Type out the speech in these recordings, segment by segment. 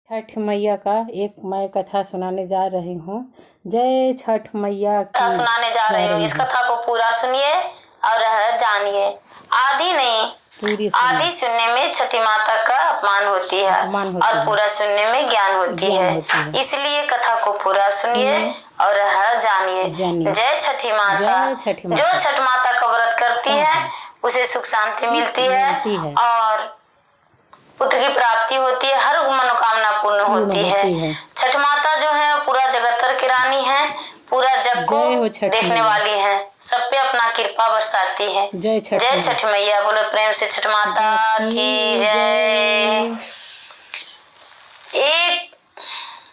छठ मैया का एक मैं कथा सुनाने जा रही हूँ। जय छठ मैया की सुनाने जा रही हूँ। इस कथा को पूरा सुनिए और जानिए। आधी नहीं आधी सुनने में छठी माता का अपमान होती है और पूरा सुनने में ज्ञान होती है। इसलिए कथा को पूरा सुनिए और जानिए। जय छठी माता। जो छठ माता का व्रत करती है उसे सुख शांति मिलती है और पुत्र की प्राप्ति होती है, हर मनोकामना पूर्ण होती है। छठ माता जो है पूरा जगतर की रानी है, पूरा जग को देखने वाली है, सब पे अपना कृपा बरसाती है। जय छठ मैया। बोलो प्रेम से छठ माता की जय। एक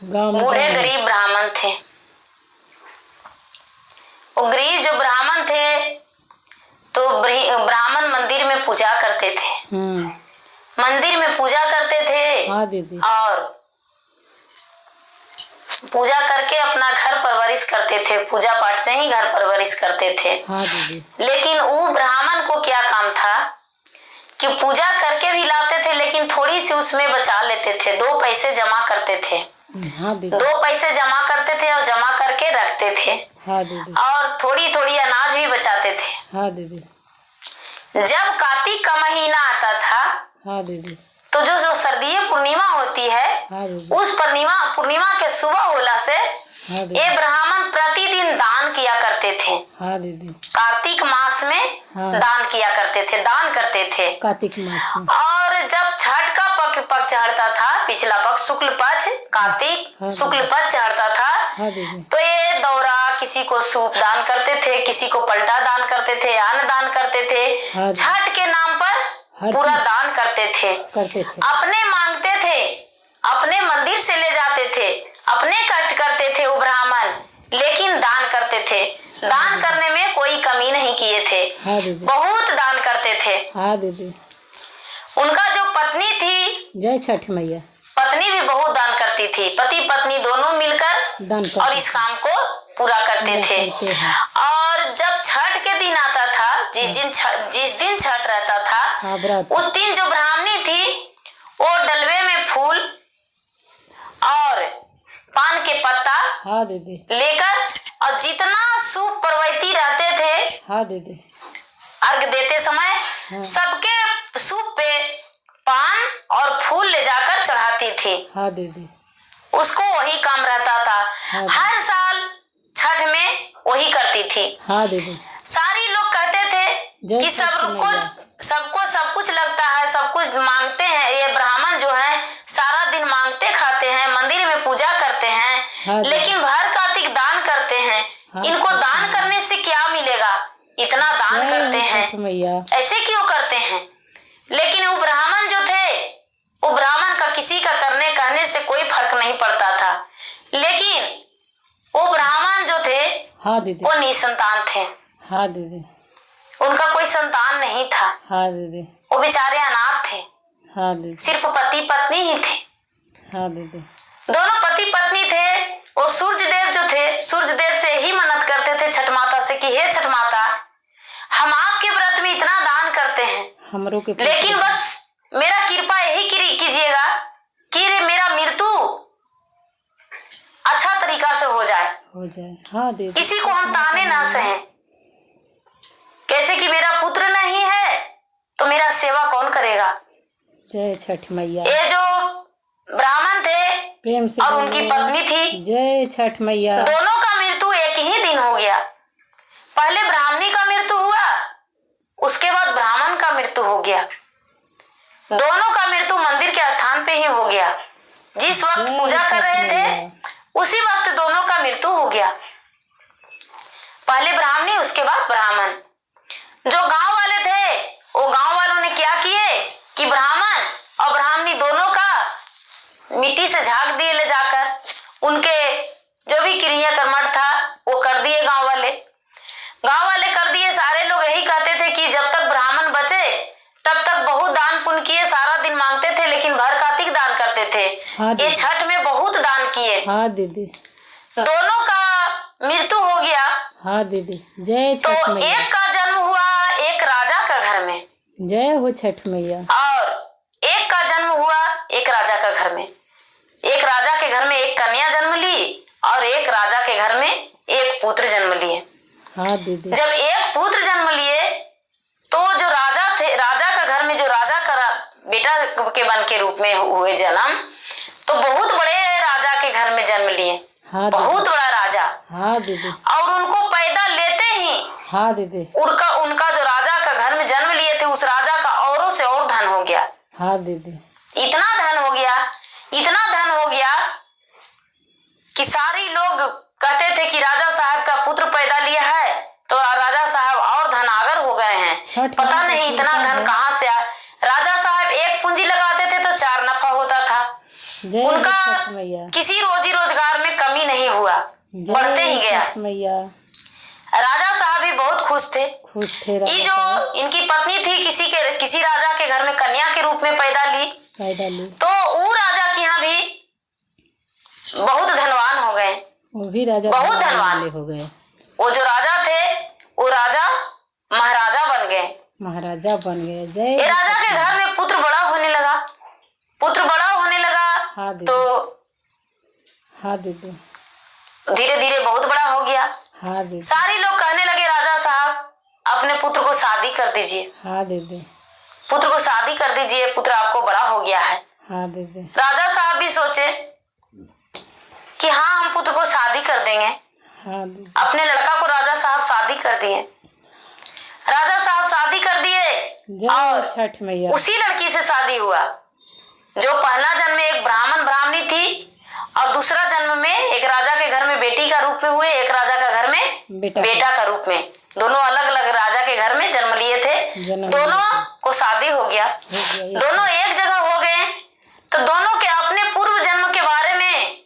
बूढ़े गरीब ब्राह्मण थे। वो गरीब जो ब्राह्मण थे तो ब्राह्मण मंदिर में पूजा करते थे। मंदिर में पूजा करते थे और पूजा करके अपना घर परवरिश करते थे। पूजा पाठ से ही घर परवरिश करते थे। लेकिन वो ब्राह्मण को क्या काम था कि पूजा करके भी लाते थे लेकिन थोड़ी सी उसमें बचा लेते थे। 2 पैसे जमा करते थे। 2 पैसे जमा करते थे और जमा करके रखते थे और थोड़ी थोड़ी अनाज भी बचाते थे। जब कार्तिक का महीना आता था तो जो सर्दीय पूर्णिमा होती है उस पूर्णिमा के सुबह होला से ये ब्राह्मण प्रतिदिन दान किया करते थे। कार्तिक मास में दान किया करते थे, दान करते थे कार्तिक मास में। और जब छठ का पक्ष चढ़ता था, पिछला पक्ष शुक्ल पक्ष, कार्तिक शुक्ल पक्ष चढ़ता था तो ये दौरा किसी को सूप दान करते थे, किसी को पलटा दान करते थे, अन्न दान करते थे। छठ के नाम पर पूरा दान करते थे। अपने मांगते थे, अपने मंदिर से ले जाते थे, अपने कष्ट करते थे वो ब्राह्मण, लेकिन दान करते थे। दान करने में कोई कमी नहीं किए थे, बहुत दान करते थे। उनका जो पत्नी थी, जय छठ मैया, पत्नी भी बहुत दान करती थी। पति पत्नी दोनों मिलकर और इस काम को पूरा करते थे। और जब छठ के दिन आता था, जिस दिन छठ रहता था, उस दिन जो ब्राह्मणी थी वो डलवे में फूल और पान के पत्ता लेकर और जितना सूप परवैती रहते थे अर्घ देते समय सबके सूप पे पान और फूल ले जाकर चढ़ाती थी। उसको वही काम रहता था। हर साल छठ में वही करती थी। सारी लोग कहते थे कि सबको सब कुछ लगता है, सब कुछ मांगते हैं। ये ब्राह्मण जो है सारा दिन मांगते खाते हैं, मंदिर में पूजा करते हैं, लेकिन भर कार्तिक दान करते हैं। इनको दान करने से क्या मिलेगा? इतना दान करते हैं, ऐसे क्यों करते हैं? लेकिन वो ब्राह्मण जो थे, वो ब्राह्मण का किसी का करने कहने से कोई फर्क नहीं पड़ता था। लेकिन वो ब्राह्मण जो थे वो निसंतान थे। उनका कोई संतान नहीं था। वो बेचारे अनाथ थे। सिर्फ पति पत्नी ही थे। दोनों पति पत्नी थे। वो सूर्य देव जो थे, सूर्य देव से ही मन्नत करते थे छठ माता से कि हे छठ माता, हम आपके व्रत में इतना दान करते हैं, लेकिन बस मेरा कृपा यही कीजिएगा कि मेरा मृत्यु अच्छा तरीका से हो जाए। किसी को हम ताने ना सहें। कैसे कि मेरा पुत्र नहीं है तो मेरा सेवा कौन करेगा? जय छठ मैया। ये जो ब्राह्मण थे प्रेम से और उनकी पत्नी थी, जय छठ मैया, दोनों का मृत्यु एक ही दिन हो गया। पहले ब्राह्मणी का मृत्यु हुआ, उसके बाद ब्राह्मण का मृत्यु हो गया। दोनों का मृत्यु मंदिर के स्थान पे ही हो गया। जिस वक्त पूजा कर रहे थे उसी वक्त दोनों का मृत्यु हो गया। पहले ब्राह्मणी, उसके बाद ब्राह्मण। जो गांव वाले थे वो गांव वालों ने क्या किए कि ब्राह्मण और ब्राह्मणी दोनों का मिट्टी से झाँक दिए ले जाकर। उनके जो भी क्रिया कर्मठ था वो कर दिए गांव वाले कर दिए। सारे लोग यही कहते थे कि जब तक ब्राह्मण बचे तब तक बहुत दान पुण्य किए, सारा दिन मांगते थे लेकिन भर कार्तिक दान करते थे। ये छठ में बहुत दान किए। दोनों का मृत्यु हो गया। जय छठ मैया। तो एक का जन्म हुआ एक राजा का घर में, जय हो छठ मैया, और एक का जन्म हुआ एक राजा का घर में। राजा के घर में एक कन्या जन्म ली और एक राजा के घर में एक पुत्र जन्म लिए। हाँ दीदी। जब एक पुत्र जन्म लिए तो जो राजा थे, राजा का घर में जो राजा का बेटा के बन के रूप में हुए जन्म, तो बहुत बड़े राजा के घर में जन्म लिए। हाँ बहुत बड़ा राजा। हाँ दीदी। और उनको पैदा लेते ही हाँ दीदी उनका जो राजा का घर में जन्म लिए थे, उस राजा का औरों से और धन हो गया। हाँ दीदी। इतना धन हो गया, इतना धन हो गया कि सारे लोग कहते थे कि राजा साहब का पुत्र पैदा लिया है तो राजा साहब और धन आगर हो गए हैं। पता नहीं इतना धन कहाँ से आया। राजा साहब एक पूंजी लगाते थे तो 4 नफा होता था। उनका किसी रोजी रोजगार में कमी नहीं हुआ, बढ़ते ही गया। राजा साहब भी बहुत खुश थे। ये जो इनकी पत्नी थी किसी राजा के घर में कन्या के रूप में पैदा ली तो वो राजा के यहाँ भी बहुत धनवान हो गए। वो भी राजा बहुत धनवान हो गए। वो जो राजा थे वो राजा महाराजा बन गए। महाराजा बन गए। जय। ये राजा के घर में पुत्र बड़ा होने लगा। हाँ तो हाँ दीदी धीरे धीरे बहुत बड़ा हो गया। हाँ दीदी। सारे लोग कहने लगे राजा साहब अपने पुत्र को शादी कर दीजिए। हाँ दीदी। पुत्र को शादी कर दीजिए, पुत्र आपको बड़ा हो गया है। हाँ दीदी। राजा साहब भी सोचे कि हाँ हम पुत्र को शादी कर देंगे। हाँ दीदी। अपने लड़का को राजा साहब शादी कर दिए। राजा साहब शादी कर दिए और छठ मैया उसी लड़की से शादी हुआ जो पहला जन्म में एक ब्राह्मण ब्राह्मणी थी और दूसरा जन्म में एक राजा के घर में बेटी का रूप में हुए, एक राजा का घर में बेटा का रूप में। दोनों अलग अलग राजा के घर में जन्म लिए थे। दोनों को शादी हो गया। दोनों एक जगह हो गए तो दोनों के अपने पूर्व जन्म के बारे में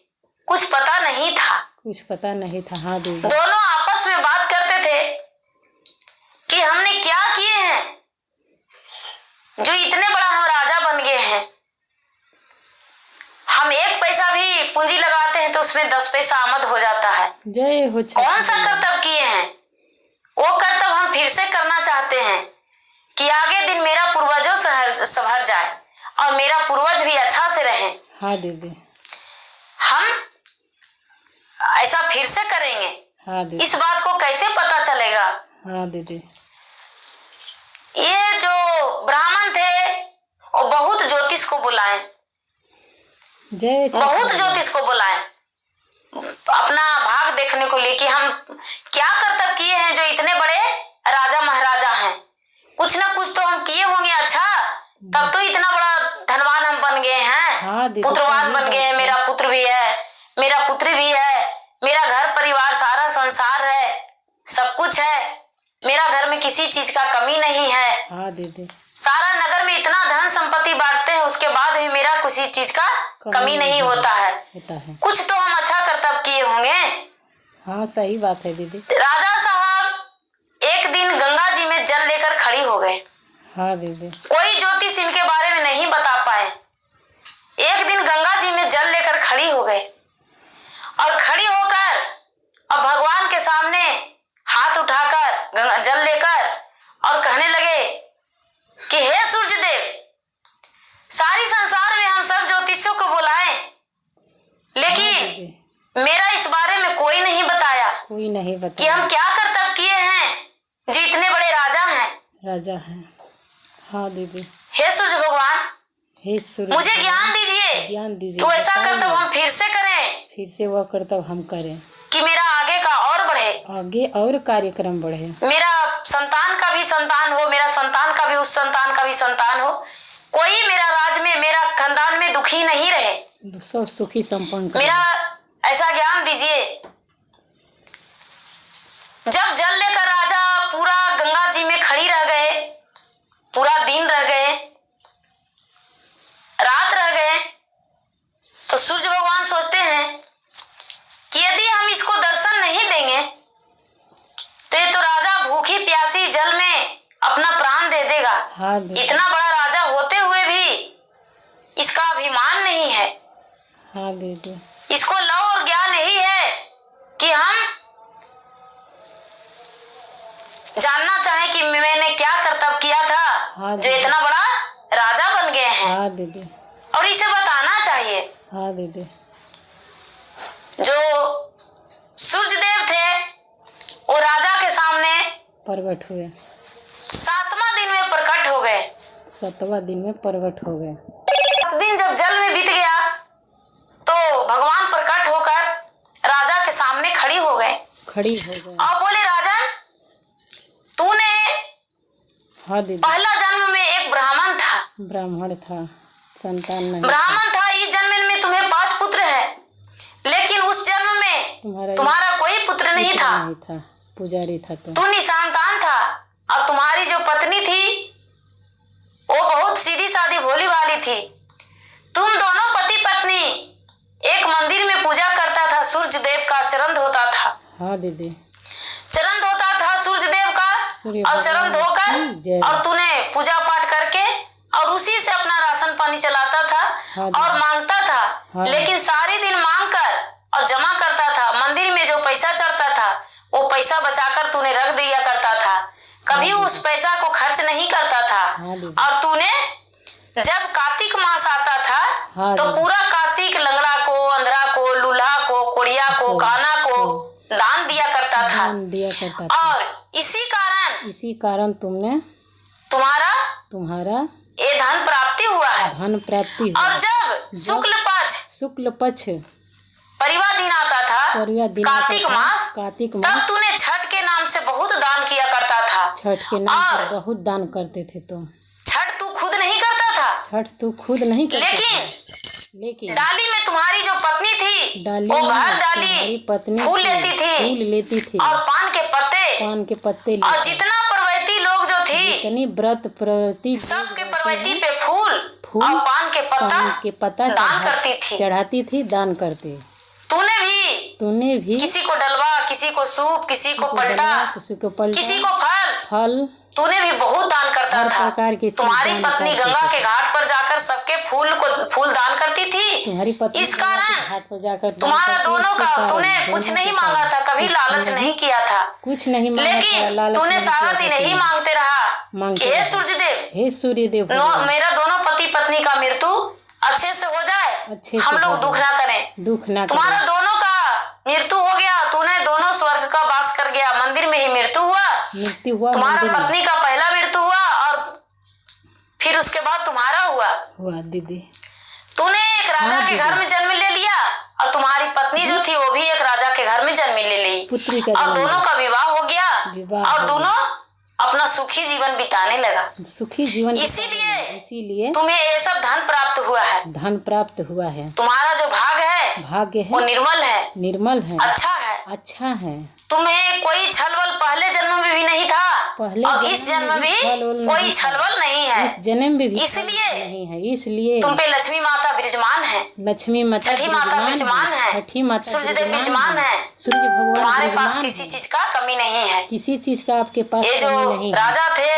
कुछ पता नहीं था। हाँ दीदी। दोनों आपस में बात करते थे कि हमने क्या किए हैं जो इतने बड़ा हम राजा बन गए हैं। हम 1 पैसा भी पूंजी लगाते हैं तो उसमें 10 पैसा आमद हो जाता है। जय हो। कौन सा कर्तव्य किए हैं? वो कर्तव्य हम फिर से करना चाहते हैं कि आगे दिन मेरा पूर्वजों संभर जाए और मेरा पूर्वज भी अच्छा से रहे। हाँ दीदी। हम ऐसा फिर से करेंगे। हाँ दीदी। इस बात को कैसे पता चलेगा? हाँ दीदी। ये जो ब्राह्मण थे वो बहुत ज्योतिष को बुलाए, बहुत ज्योतिष को बुलाए अपना भाग देखने को लिए कि हम क्या कर्तव्य किए हैं जो इतने बड़े राजा महाराजा हैं। कुछ ना कुछ तो हम किए होंगे अच्छा, तब तो इतना बड़ा धनवान हम बन गए हैं। हाँ, पुत्रवान बन गए हैं। मेरा पुत्र भी है, मेरा पुत्री भी है, मेरा घर परिवार सारा संसार है, सब कुछ है। मेरा घर में किसी चीज का कमी नहीं है। हाँ दीदी। सारा नगर में इतना धन संपत्ति बांटते हैं, उसके बाद भी मेरा किसी चीज का कमी नहीं होता है। कुछ तो हम अच्छा कर्तव्य किए होंगे। हाँ सही बात है दीदी। राजा साहब एक दिन गंगा जी में जल लेकर खड़ी हो गए। हाँ दीदी। कोई ज्योतिष इनके बारे में नहीं बता पाए। एक दिन गंगा जी में जल लेकर खड़ी हो गए और खड़ी होकर अब भगवान के सामने हाथ उठाकर जल लेकर और कहने लगे कि हे सूर्य देव, सारी संसार में हम सब ज्योतिषियों को बुलाए, लेकिन मेरा इस बारे में कोई नहीं बताया कि हम क्या कर्तव्य किए हैं जो इतने बड़े राजा हैं। हाँ दीदी। हे सूर्य भगवान, हे सूर्य, मुझे ज्ञान दीजिए तो ऐसा कर्तव्य हम फिर से करें, फिर से वह कर्तव्य हम करें कि मेरा आगे का और बढ़े, आगे और कार्यक्रम बढ़े, मेरा संतान का भी संतान हो, मेरा संतान का भी उस संतान का भी संतान हो, कोई मेरा राज में मेरा खानदान में दुखी नहीं रहे, सब सुखी संपन्न। मेरा ऐसा ज्ञान दीजिए। जब जल लेकर राजा पूरा गंगा जी में खड़ी रह गए, पूरा दिन रह गए, रात रह गए, तो सूर्य भगवान सोचते हैं कि यदि हम इसको दर्शन नहीं देंगे तो ये तो राजा भूखी प्यासी जल में अपना प्राण दे देगा। हाँ, इतना बड़ा राजा होते हुए भी इसका अभिमान नहीं है। हाँ दीदी। इसको लव और ज्ञान नहीं है कि हम जानना चाहें कि मैंने क्या कर्तव्य किया था। हाँ, जो इतना बड़ा राजा बन गए हैं। हाँ दीदी। और इसे बताना चाहिए। हाँ दीदी। जो सूर्य देव थे वो राजा के सामने प्रकट हुए। 7वां दिन में प्रकट हो गए। 7वां दिन में प्रकट हो गए। 7 दिन जब जल में बीत गया तो भगवान प्रकट होकर राजा के सामने खड़ी हो गए और बोले, राजन तूने पहला जन्म में एक ब्राह्मण था, संतान नहीं, ब्राह्मण था। इस जन्म में तुम्हें 5 पुत्र है, लेकिन उस जन्म में तुम्हारा कोई पुत्र नहीं था, पुजारी था। तू निसंतान था। और तुम्हारी जो पत्नी थी वो बहुत सीधी सादी भोली भाली थी। तुम दोनों पति पत्नी एक मंदिर में पूजा करता था, सूर्य देव का चरण धोता था। हाँ दीदी, चरण धोता था सूर्य देव का, और चरण धोकर और तूने पूजा पाठ करके और उसी से अपना राशन पानी चलाता था। हाँ और मांगता था। हाँ। लेकिन सारी दिन मांग कर और जमा करता था। मंदिर में जो पैसा चढ़ता था वो पैसा बचाकर तूने रख दिया करता था, कभी हाँ। उस पैसा को खर्च नहीं करता था। हाँ। और तूने जब कार्तिक मास आता था हाँ। तो पूरा कार्तिक लंगड़ा को, अंधरा को, लूल्हा को, कोड़िया को, काना को दान दिया करता था। और इसी कारण तुम्हारा ये धन प्राप्ति हुआ है। और जब शुक्ल पक्ष परिवा दिन आता था, कार्तिक मास, तब तूने छठ के नाम से बहुत दान किया करता था। छठ के नाम पर बहुत दान करते थे तुम। छठ तू खुद नहीं करता था, लेकिन डाली में तुम्हारी जो पत्नी थी वो भर डाली फूल लेती थी और पान के पत्ते और जितना परवैती लोग जो थी, व्रत सबके परवैती पे फूल और पान के पत्ता दान करती थी, चढ़ाती थी, दान करते। तूने भी किसी को डलवा, किसी को सूप, किसी को पलटा, किसी को फल, तूने भी बहुत दान करता था। तुम्हारी पत्नी गंगा के घाट पर जाकर सबके फूल दान करती थी। इस कारण तुम्हारा दोनों का तूने कुछ नहीं मांगा था, कभी लालच नहीं किया था, लेकिन तूने सारा दिन यही मांगते रहा कि हे सूर्यदेव, मेरा दोनों पति पत्नी का मृत्यु अच्छे से हो जाए, हम लोग दुख ना करें। तुम्हारा दोनों का मृत्यु हो गया, तूने दोनों स्वर्ग का वास कर गया, मंदिर में ही मृत्यु हुआ। तुम्हारा पत्नी का पहला मृत्यु हुआ और फिर उसके बाद तुम्हारा हुआ दीदी। तूने एक राजा के घर में जन्म ले लिया और तुम्हारी पत्नी जो थी वो भी एक राजा के घर में जन्म ले ली और दोनों का विवाह हो गया और दोनों अपना सुखी जीवन बिताने लगा। इसीलिए तुम्हें ये सब धन प्राप्त हुआ है। तुम्हारा जो भाग्य है वो निर्मल है, अच्छा है। तुम्हें कोई छलवल पहले जन्म में भी नहीं था और इस जन्म में भी कोई छलवल नहीं है। इसलिए तुम पे लक्ष्मी माता विराजमान है, छठी माता विराजमान है, सूर्य देव विराजमान है। तुम्हारे पास किसी चीज का कमी नहीं है। किसी चीज का आपके पास ये जो राजा थे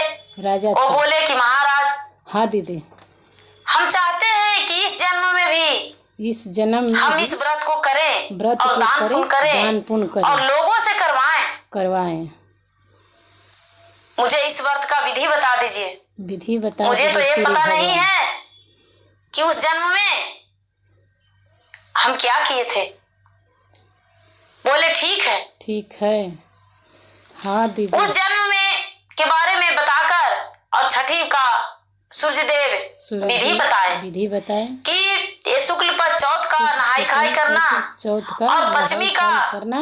वो बोले कि महाराज, हाँ दीदी, हम चाहते हैं कि इस जन्म में हम इस व्रत को करें और दान पुण्य करें और लोगों से करवाएं। मुझे इस व्रत का विधि बता दीजिए। मुझे तो ये पता नहीं है कि उस जन्म में हम क्या किए थे। बोले ठीक है। हाँ दीदी, उस जन्म में के बारे में बताकर और छठी का सूर्यदेव विधि बताए कि ये शुक्ल पर चौथ का नहाई खाई करना और पंचमी का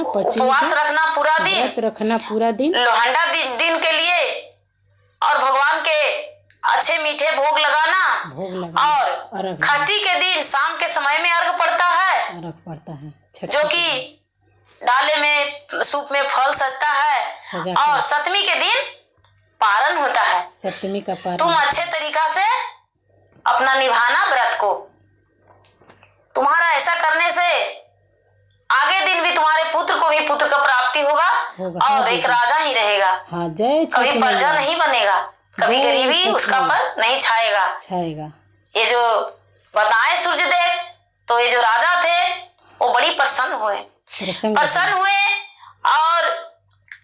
उपवास रखना पूरा दिन, लोहंडा दिन के लिए और भगवान के अच्छे मीठे भोग लगाना और षष्ठी के दिन शाम के समय में अर्घ पड़ता है जो कि डाले में सूप में फल सजता है और सप्तमी के दिन पारण होता है। तुम अच्छे तरीका से अपना निभाना व्रत को। तुम्हारा ऐसा करने से आगे दिन भी तुम्हारे पुत्र को भी पुत्र का प्राप्ति होगा और एक राजा ही रहेगा। कभी प्रजा नहीं बनेगा, कभी गरीबी उसका पर नहीं छाएगा। ये जो बताए सूर्यदेव, तो ये जो राजा थे वो बड़ी प्रसन्न हुए और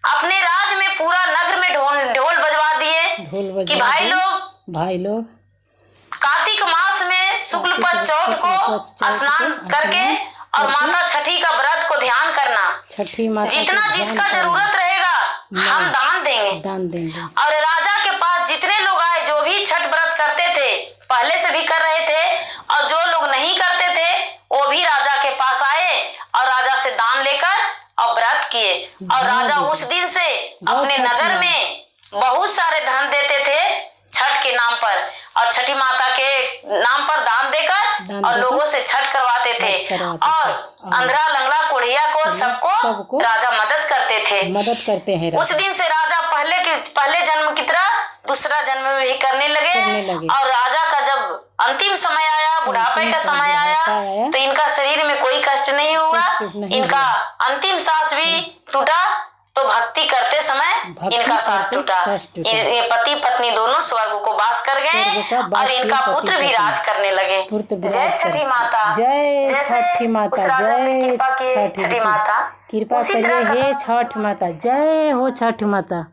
अपने राज में पूरा नगर में ढोल बजवा दिए कि भाई लोग कार्तिक मास में शुक्ल पक्ष चौथ को स्नान करके और माता छठी का व्रत को ध्यान करना। छठी माता जितना जिसका जरूरत रहेगा हम दान देंगे। और राजा के पास जितने लोग आए जो भी छठ व्रत करते थे पहले से भी कर रहे थे और जो लोग नहीं करते थे वो भी राजा के पास आए और राजा से दान लेकर और व्रत किए। और राजा उस दिन से अपने नगर में बहुत सारे धन देते थे छठ के नाम पर और छठी माता के नाम पर दान देकर और लोगों से छठ करवाते थे। और अंधरा लंगड़ा कोढ़िया को सबको राजा मदद करते हैं। उस दिन से राजा पहले जन्म की तरह दूसरा जन्म में भी करने लगे। और राजा का जब अंतिम समय आया, बुढ़ापे का समय आया तो इनका शरीर में कोई कष्ट नहीं हुआ। इनका अंतिम सांस भी टूटा तो भक्ति करते समय इनका सांस टूटा। ये पति पत्नी दोनों स्वर्ग को वास कर गए और इनका पुत्र भी राज करने लगे। जय छठी माता, जय छठी माता, जय छठी माता, कृपा करिए हे छठ माता, जय हो छठ माता।